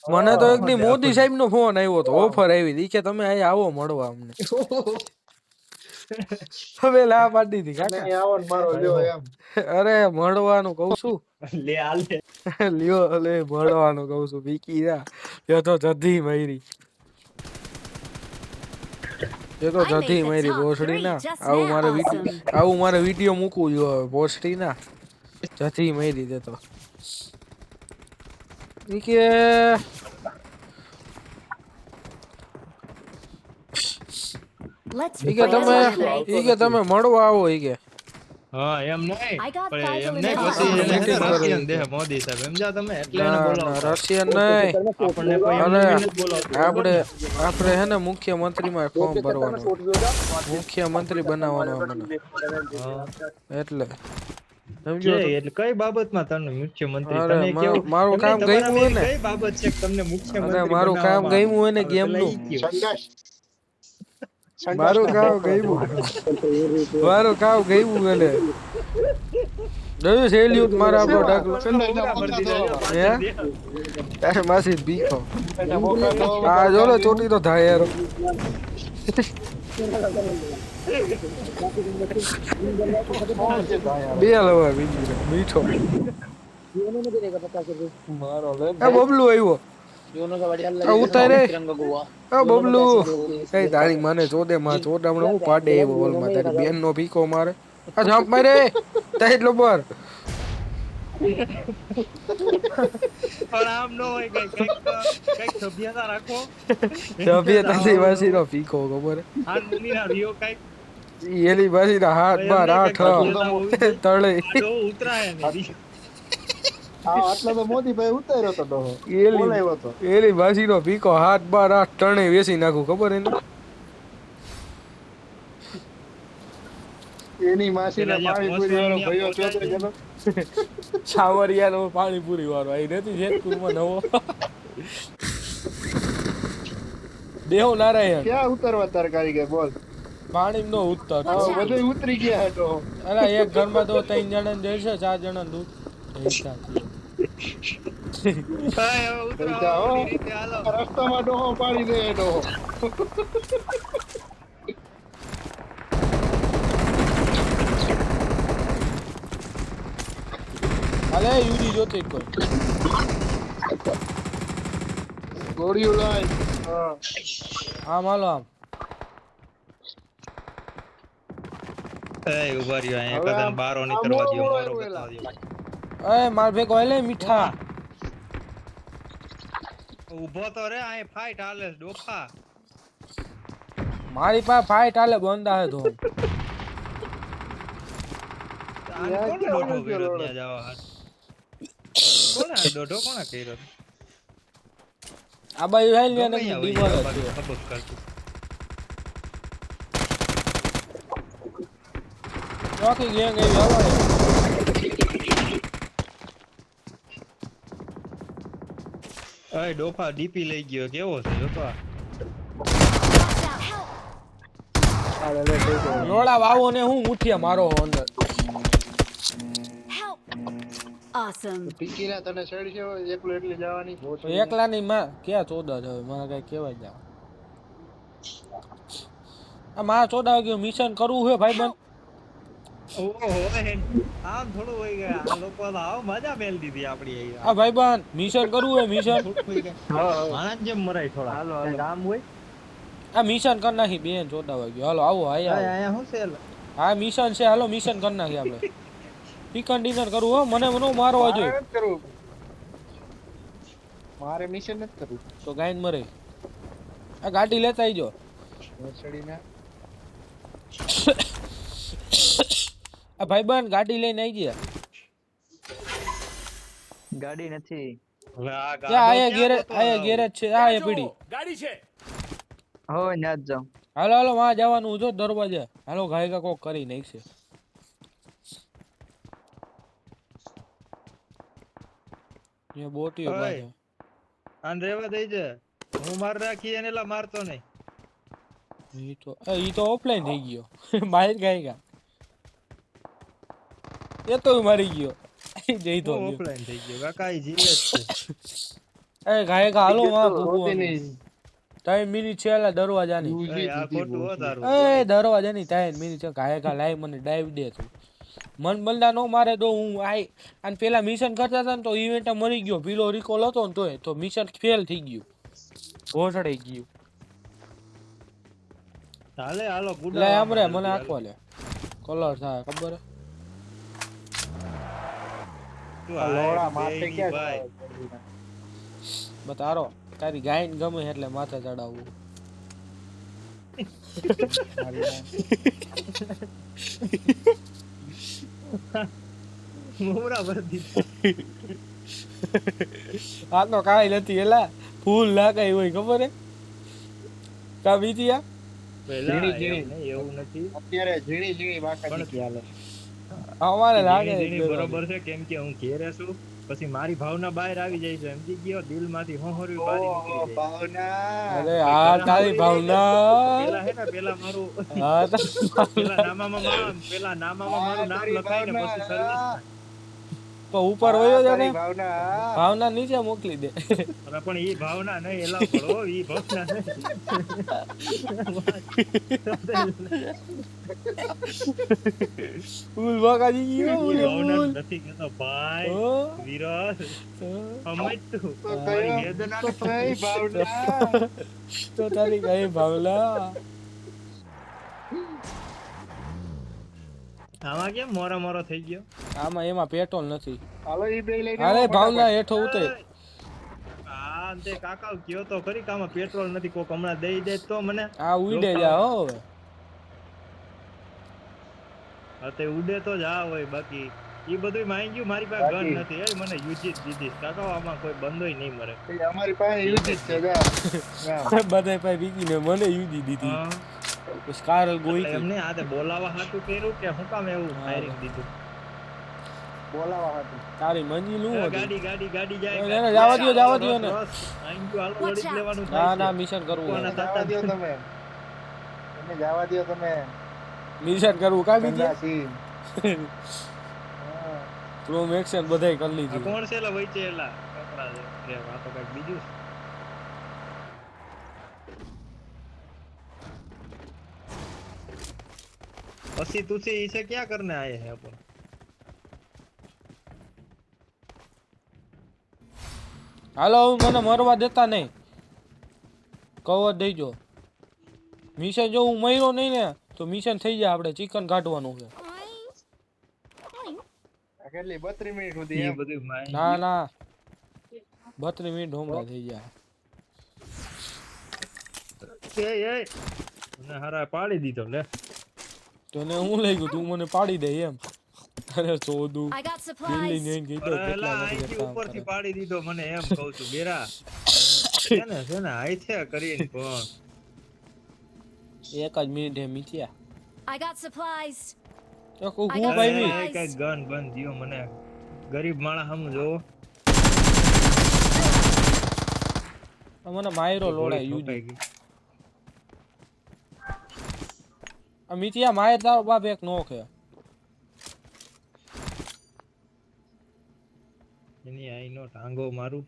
મને તો એક દી મોદી સાહેબ નો ફોન આવ્યો તો ઓફર આવી ઈ કે તમે અહીંયા આવો મળવા અમને હવે લા પાડી દીધી કાકા નહીં આવો ને મારો લ્યો એમ અરે મળવાનું કહું છું લે હાલ લે લ્યો લે મળવાનું કહું છું બીકી જા એ તો જધી મારી ભોસડી ના આવું મારે વિડિયો મૂકવું જોઈએ ભોસડી ના જધી મારી દે તો ઈ કે ઈ કે તમે મળવા આવો ઈ કે હા એમ નહીં પણ એમ નહીં પછી એને રશિયન દેહ મોદી સાહેબ સમજા તમે એટલે એને બોલાવો રશિયન નહીં આપણને કોઈ એમ નથી બોલાવતું આપણે હે ને મુખ્યમંત્રી માં ફોર્મ ભરવાનું મુખ્યમંત્રી બનાવવાનો મને એટલે સમજો એટલે કઈ બાબતમાં તને મુખ્યમંત્રી તને કેવું મારું કામ ગયું હોય ને કઈ બાબત છે કે તમને મુખ્યમંત્રી મારું કામ ગયું હોય ને ગેમ નું મારું કામ ગયું એટલે જોયું સેલ્યુટ મારા આપણો ડાકલો હે તારે માસી બીખો આ જો ને ચોટી તો થાય યાર બે લવા બીજી મીઠો આ બબલુ આવ્યો ઉતારે બબલુ કઈ તારી મને ચોદે માં ચોદામણે હું પાડે એવો બોલમાં તારી બેન નો ભીખો મારે આ જમ્પ મારે તાઈ લોબર પણ આમ નો હોય કઈક સભ્યતા રાખો સભ્યતાથી વાસી નો ભીખો ખબર આ મુનીના રિયો કઈક એલી વાસી ના હાથ બાર આઠ તળે ઉતરાય ને આટલા તો મોદી ભાઈ ઉતાર્યો તો ડોહો એલી વાસી નો ભીખો હાથ બાર આઠ તણે વેસી નાખું ખબર એને એની માસીને પાણીપુરી વાળો ભયો ચોતરે ગયો છાવરિયાનો પાણીપુરી વાળો આઈ નથી જેતપુરમાં નવો દેવ નારાયણ ક્યાં ઉતરવા તાર કારીગર બોલ પાણી નો ઉતર બધું ઉતરી ગયા હતો અલા એક ઘરમાં તો 3 જણા ને જશે 4 જણા દૂધ રસ્તામાં ડોહો પાડી દે ડોહો અલે યુડી જોતે કોઈ ગોળીઓ લાય આમ હાલો આમ એ ઉભા રહ્યો અહીંયા કદન બારો નીકળવા દયો મારો બતાવ દયો એ માર ભેગો આલે મીઠા ઉભો તો રે અહીં ફાઇટ હાલે ડોફા મારી પાસે ફાઇટ હાલે બંદા હે તો આને કોણ દોઢો કર્યો ત્યાં જાવા હાથ કોણ દોઢો કોણ કર્યો આ બાઈ હાલ ને ડીમોલ છે સબક કરતું રોકી ગેંગ આવી આવો અય ડોફા ડીપી લઈ ગયો કેવો છે ડોફા લોડા વાવો ને હું ઉઠીયા મારો અંદર Awesome. ટીકીના તને સડી છે એકલો એટલી જવાની એકલા ની માં ક્યાં ચોદા જ હવે મને કઈ કહેવાય જાવ આ માં ચોદા ગયો મિશન કરવું છે ભાઈબંધ ઓહો આમ થોડું હોય ગયા આ લોકો તો આવ મજા મેલ દીધી આપડી આ ભાઈબંધ મિશન કરવું છે મિશન માણસ જેમ મરાય થોડા હાલો આમ હોય આ મિશન કર નાખી બેન ચોદા વાગ્યો હાલો આવો આયા હું છે હા મિશન છે હાલો મિશન કર નાખી આપણે ચિકન ડિનર કરવું હો મને મારવા જોઈએ મારે મિશન નથી કરવું તો ગાઈન મરે આ ગાડી લેતા આવજો સડીના આ ભાઈબંધ ગાડી લઈને આવી ગયા ગાડી નથી હવે આ આયા ગેરેજ છે આ એ પીડી ગાડી છે હો ન્યા જ જાઉં હાલો હાલો માં જવાનું જો દરવાજે હાલો ગાયકા કોક કરી નાખશે ये बोटी है આન રેવા દઈ છે હું માર રાખી એને લા મારતો નહીં ઈ તો ઓફલાઈન થઈ ગયો બહાર ગાયકા એ તો મારી ગયો જઈ તો ઓફલાઈન થઈ ગયો કાકા ઈ જીવે છે એ ગાય કા હાલો માં રોતી ભૂગવાનું નહીં. 3 મિનિટ છે એલા દરવાજાની યુઝી આ દીધી ખોટું હો બોલ. તારું એ દરવાજાની 3 મિનિટ છે ગાય કા લાઈ મને ડાઈવ દે તું મન બંદા નો મારે તો હું આઈ અને પેલા મિશન કરતા હતા ને તો ઇવેન્ટ મરી ગયો પીલો રિકોલ હતો ને તોય તો મિશન ફેલ થઈ ગયું ઘોસડાઈ ગયું હાલે હાલો લે ગુડા આમ રે મને આખવા લે કલર થાય ખબર હે આ લોડા માથે ક્યાં બતારો તારી ગાયન ગમે એટલે માથે ચડાવવું મોરા ભરતી આ તો કાંઈ નથી એલા ફૂલ લાગાઈ હોય ખબર હે કા બીજીયા પેલા ઝીણી. એવું નથી અત્યારે ઝીણી ઝીણી વાંકા દીધી હાલે. અમારે લાગે ઝીણી બરોબર છે કેમ કે હું ઘેરે છું પછી મારી ભાવના બહાર આવી જાય છે સમજી ગયો દિલમાંથી હોહરી બારી ઓહો, નીકળી જાય ભાવના. અરે આ તારી ભાવના પેલા હે ને પેલા મારું હા તારી પેલા નામામાં મારું નામ લખાય ને પછી સર્વિસ તો ઉપર વયો જાય ને તારી ભાવના. ભાવના નીચે મોકલી દે અરે પણ ઈ ભાવના નહીં એલા પડો ઈ ભાવના નહીં ફૂલ બગાડી ગયો ઈ ઓલે ભાવના ફૂલ નથી કહેતો ભાઈ ઓ, વિરસ ઓ, સમજ તું તો મારી કયો? વેદના તો કઈ ભાવના? તો તારી કઈ ભાવના આમાં કેમ મોરો મોરો થઈ ગયો આમાં એમાં પેટ્રોલ નથી હાલો ઈ બે લઈને અરે આવો ભાવના હેઠો ઉતરે આ તે કાકા કયો તો ખરી કે આમાં પેટ્રોલ નથી કોક હમણાં દઈ દે તો મને આ ઉડે જા હો હવે હા તે ઉડે તો જ આ હોય બાકી ઈ બધું માંગી ગયું મારી પાસે ગન બાકી. નથી એ મને યુજી જ દીધી કાકા આમાં કોઈ બંધોય નહીં મરે ફટાફટ. એ અમારી પાસે યુઝ જ છે જા. જા. બધાય પાસે બીજીને મને યુદી દીધી હા પછી કારલ ગોઈ એટલે એમને આ તે બોલાવા હાટું કર્યું કે હું કામ એવું ફાયરિંગ દીધું બોલાવા હતું. તારી મંજિલ હું હતી ગાડી ગાડી ગાડી જાય એને જવા દ્યો, જવા દ્યો ને. આઈ ગયું હાલો વળી જ લેવાનું ના થાય ના છે. મિશન કરવું કોના છે. જવા દ્યો તમે. એને જવા દ્યો તમે. મિશન કરવું કા બીજે ગંગાસી. હા. પ્રોમ એક્શન બધાય કરી આ લીધું કોણ છે એલા વચ્ચે એલા કપડા છે કે આ તો કઈક બીજું છે. अस्सी तुझसे इसे क्या करने आए हैं अपन હાલો મને મરવા દેતા નહીં કવર દેજો મિશન જો હું મર્યો નહીં ને તો મિશન થઈ જાય આપણે ચિકન કાઢવાનું છે આ કેટલી 32 મિનિટ સુધી ये એમ. બધું માય ના ના 32 મિનિટ હમણાં થઈ જાય એ મને હારા પાડી દીધો લે તને હું લઈ ગયું તું મને પાડી દે એમ અરે ચોદું I got દિલ્હી supplies. ને ગઈ તો અરે એલા કેટલા આઈ નથી કામ ઉપરથી કરે. પાડી દીધો મને એમ કહું છું બેરા છે ને આઈ છે કરીને પણ એક જ મિનિટ હે મીઠિયા I got supplies. તો હું I got ભાઈ supplies. કઈ ગન બન દિયો મને ગરીબ માણસ હમ જો મને માયરો લોડાય ગોળી યુજી ઠોકાઈ ગઈ. આ મીઠિયા માયર તારો બાપ એક નો છે એની આઈ નો ટાંગો મારું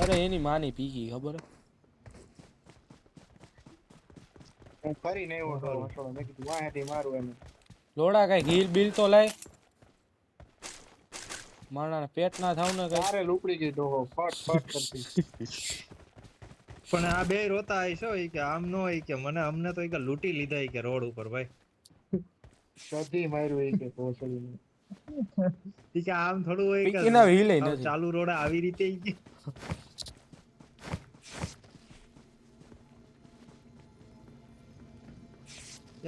અરે એની માની પીકી ખબર હે? હું ફરીને આવ્યો તો હસડો. મેં કીધું વાંહેથી મારું એને. લોડા કઈ ઘીલ બિલ તો લાય માણા પેટ ના થાવ ને કઈ તારે લૂપડી ગઈ ડોહો. ફટ ફટ કરતી. પણ આ બે રોતા આઈ છો ઈ કે આમ નો ઈ કે મને અમને તો ઈ કે લૂંટી લીધા ઈ કે રોડ ઉપર ભાઈ સધી માર્યું એ કે ભોસડીને. ઈ કે આમ થોડું હોય કે પીકી ના હિલે આમ નથી ચાલુ રોડ આવી રીતે ઈ કે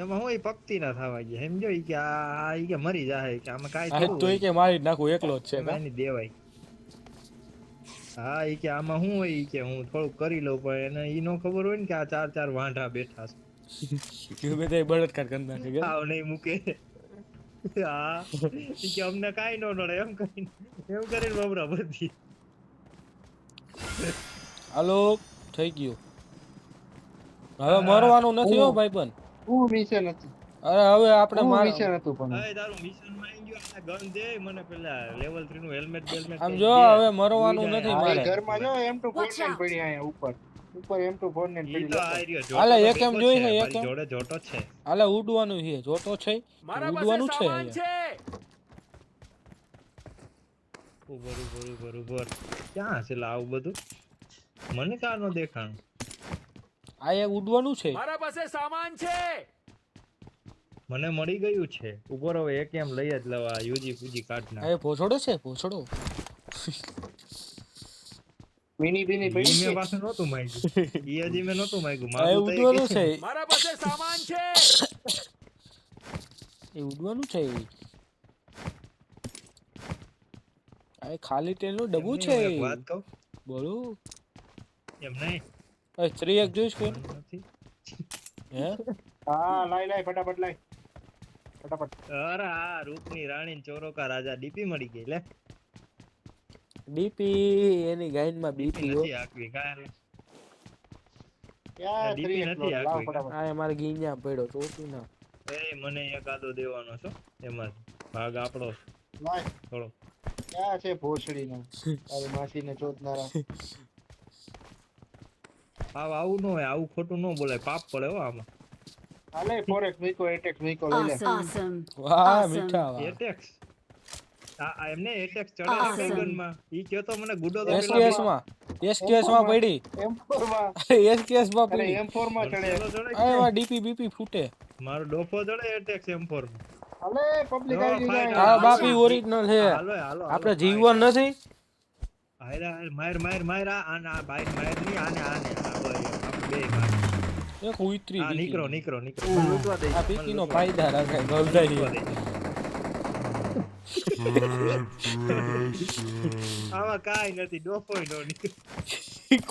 એમાં હું ઈ પકતી ના થવા ગયા સમજો ઈ કે આ ઈ કે મરી જાય કે આમાં કાઈ આ થોડું તો હોય. કે મારી જ નાખું એકલો જ છે એમાં એની દેવાય હા ઈ કે આમાં શું હોય ઈ કે હું થોડું કરી લઉં પણ એને ઈ નો ખબર હોય ને કે આ ચાર ચાર વાંઢા બેઠા છે કે બધા બળાત્કાર કરી નાખે કે આવ નહીં મૂકે હા ઈ કે અમને કાઈ નો નડે એમ કરીને બબરા બધી હાલો થઈ ગયું હવે મરવાનું નથી હો ભાઈ પણ હું મિશન હતી. અરે હવે આપણે હું માર વિચાર હતું પણ અરે તારું મિશન માં આવી ગયો આ ગન દે મને પેલા લેવલ 3 નું હેલ્મેટ બેલ્મેટ આમ કઈ જો દે. હવે મરવાનું ઉઈ નથી જાય. આ મારે ઘરમાં જો M2 Watch ફોર્નેટ out. પડી અહીંયા ઉપર M2 ફોર્નેટ ઈ પડી તો લેતો. આ રહ્યો જોટો હાલે, તો એક એમ ભેગો જોઈ છે, છે, એક મારી એમ. જોડે જોટો છે. હાલે ઉડવાનું છે જોતો છે ઉડવાનું છે અહીંયા. ઉપર ક્યાં છે લા આવું બધું મને કા નો દેખાણ. આ એક ઉડવાનું છે. મને મળી ગયું છે ઉપર હવે એક એમ લઈ જ લવા યુજી પૂજી કાઢ ના. આ ભોસડો છે ભોસડો. મિની બીની પડી ઈ છે. મેં પાછું નહોતું માંગ્યું. ઈ હજી મેં નહોતું માંગ્યું. આ માગું તો એ ઉડવાનું કે છે. એ ઉડવાનું છે. આ ખાલી તેલનું ડબ્બું એમ છે. નહીં, હું એક વાત કહું બોલો. એમ નહીં એ 3x જોઈશ કે નથી. હે હા લાય ફટાફટ લાય ફટાફટ. અરે આ રૂપની રાણી ને ચોરોકા રાજા ડીપી મળી ગઈ લે. ડીપી એની ગાઈનમાં બીપી હો. નથી આકવી કાંઈ. ક્યાં ડીપી 3x નથી લાવ આખી. ફટાફટ. આ મારે ગીંજા પડ્યો ચોટી ના. એ મને એક આદો દેવાનો છો એમાં ભાગ આપણો લાય થોડો. ક્યાં છે ભોસડીનો તારી માસીને ચોદનારા. આવું ન હોય આવું ખોટું ન બોલાય પાપ પડે હો આમાં. હાલે 4x વીકો 8x વીકો લઈ લે. Awesome. વાહ Awesome. મીઠા વાહ. એટેક્સ આ એમને એટેક્સ ચડે Awesome. છે ગનમાં ઈ કયો તો મને ગુડો તો SKS માં પડી. M4 માં SKS માં અરે પડી. M4 માં ચડે. આ એમાં ડીપી બીપી ફૂટે. મારો ડોફો ચડે એટેક્સ M4 માં. હાલે પબ્લિક No, આવી fight. જાય. આ બાપી ઓરિજિનલ છે. હાલો આપણે જીવન નથી. માર આ બાઈક માર ની આને આ ભાઈ આપણે બે માર. એક ઉતરી આ બીજી. નીકળો લૂંટવા દે આ પીકી નો ફાયદા રાખે ગલદાઈ. આમાં કાઈ નથી ડોફોય નો નીકળે.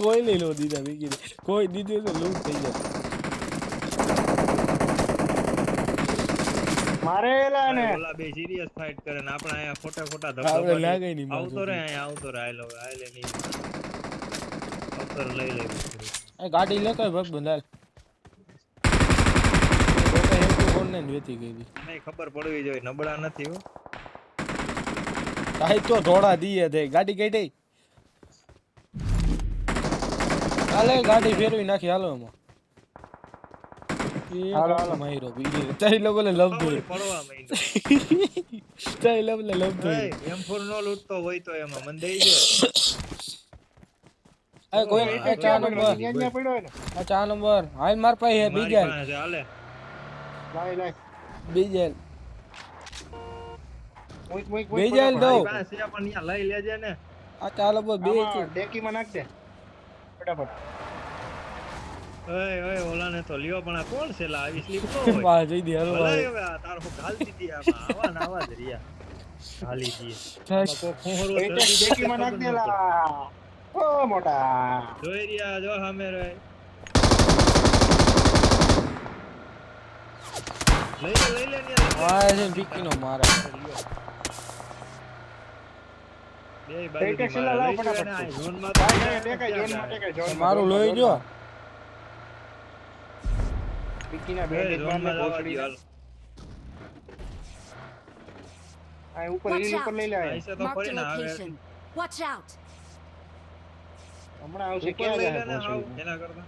કોઈ લઈ લો દીધા પીકી ને. કોઈ દીધું તો લૂંટ થઈ જાય. મારેલા ને ઓલા બે સિરિયસ ફાઇટ કરે ને આપણે અહીંયા ખોટા આપણે ધબધબા લાગે નહીં માર આવતો રે અહીંયા આવતો રે આયલે નહીં અવતર લઈ લે. આ ગાડી લે કઈ ભગ બંધાલ. ને વેતી ગઈ હતી. નહીં ખબર પડવી જોઈએ નબળા નથી હો. કાઈ તો ધોળા દીએ દે ગાડી કઈ દે. હાલે ગાડી ફેરવી નાખી હાલો એમાં. હાલો, હાલો. માયરો બીજી ચાઈ લેવલે લવ દે. પડવા માંડ્યો. ચાઈ લેવલે લવ દે. એય, M4 નો લૂટતો હોય તો એમાં મને દઈ દે. આ કોઈ આ ચા નંબર અહીંયા પડ્યો ને. આ ચા નંબર હાલ માર પાસે હે મારી બીજા પાસે છે, હાલે. લાય બીજા મુઈક બેજાલ દો. મારી પાસે છે પણ અહીંયા લઈ લેજે ને. આ ચા નંબર બે છે. ડેકીમાં નાખ દે ફટાફટ. ઓય ઓલાને તો લ્યો પણ આ કોણ છે લા આવી સ્લીપ તો હોય. બહાર જઈ દે હાલો ભલાઈ હવે આ તારો ગાલ દીધી આમાં આવા ને આવા જ રહ્યા. ગાલી દીએ. આમાં કોક ખોહરો ડેકીમાં નાખ દે લા. ઓ મોટા જોઈ રહ્યા જો સામે રહે. લઈ લે ને આ છે પીકી નો મારે. બે ટેકે સિલા લાવ ફટાફટ. ઝોનમાં ટેકાય ઝોનમાં ટેકાય ઝોનમાં. મારું લોહી જો. પીકીના બેન્ડેજ મારને ભોસડી. આ ઉપર Watch હિલ ઉપર out. લઈ લે. પૈસા તો Marked ફરીને a આવે. location. Watch out. હમણાં આવશે ઉપર ક્યાં લઈ જાય લે ને આવ ભોસડી. એના કરતા.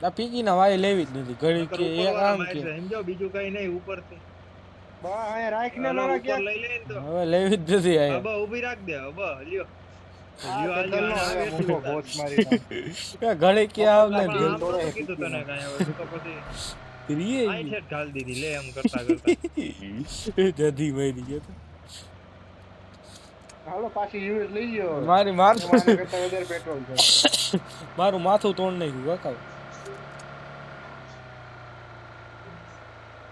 આ પીકી ના વાય લેવી જ નથી ઘડી કે એક આમ કે સમજો બીજું કઈ નહીં ઉપરથી. બા અહીંયા રાખ ને હાલો, લોરા ઉપર ક્યાં. લઈ લે ને તો. હવે લેવી જ નથી આ અબ ઊભી રાખ દે અબ લ્યો. આ લ્યો તો હાલ્યો, તલનો આવે હવે એટલું મૂકો તાર. બોસ મારી ઘડી કે આવ ને પણ આમ નહોતું કીધું તને કાંઈ હવે તું તો પછી રીએ આઈ ઠેઠ ઘાલ દીધી લે એમ કરતા કરતા. જધી મરી ગયો તો. હાલો પાછી યુએસ લઈ ગયો. મારી એમાં આના કરતા વધારે પેટ્રોલ છે. મારું માથું તોડ નાખ્યું કાકા.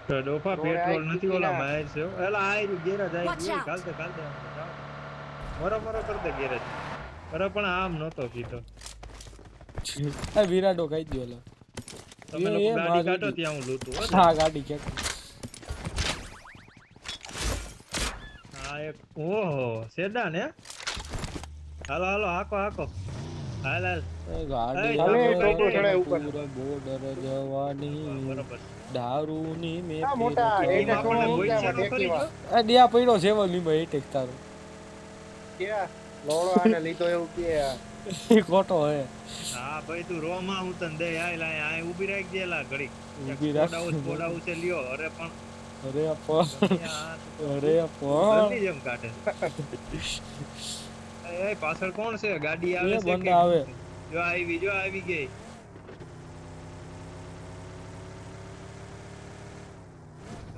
તો ડોફા રોડ પેટ્રોલ આઈ નથી ઓલા ચૂકી માય છે એલા આઈ રહ્યું ગેરેજ આઈ Watch ગયું out. કાલતે મરો કર દે ગેરેજ. અરે પણ આમ નહોતો કીધો. આ વિરાટો કહી દયો લા. તમે એ લોકો ગાડી મારી કાઢો દીધી. ત્યાં હું લૂંટું હો. હા ગાડી કે હા એક ઓહો સેડાન હે. હાલો હાલો હાકો હાકો. હાલ હાલ. ગાડી હાલે, ટોટો ચડાય ઉપર. બોર્ડર જવાની બરોબર. દારૂની મેં આ મોટા પીને એક એમાં આપણને તો બોઈલ ઊંચામાં છે તો ખરી ટેકીમાં. જો. આ દિયા પડ્યો છે વલીમાં એટેક તારો ક્યાં? લોડો આને લીધો એવું કે ખોટો હે હા ભાઈ તું રોમાં હું તને દે આય લાય આય ઊભી રાખ દેલા ઘડી ઊભી રાખ. પોડાઉસ છે લ્યો અરે પણ અરે પણ ગમે આ તો અરે પણ જલ્દી જેમ કાઢે એ પાછળ કોણ છે ગાડી આવે એ છે બંદા આવે. જો આવી ગઈ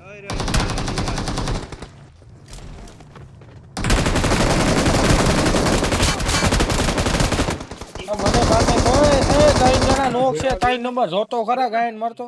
ઓય રે, મને બાને કોઈ એ 3 જણા નોક છે 3 નંબર જોતો ખરા ગાયન મારતો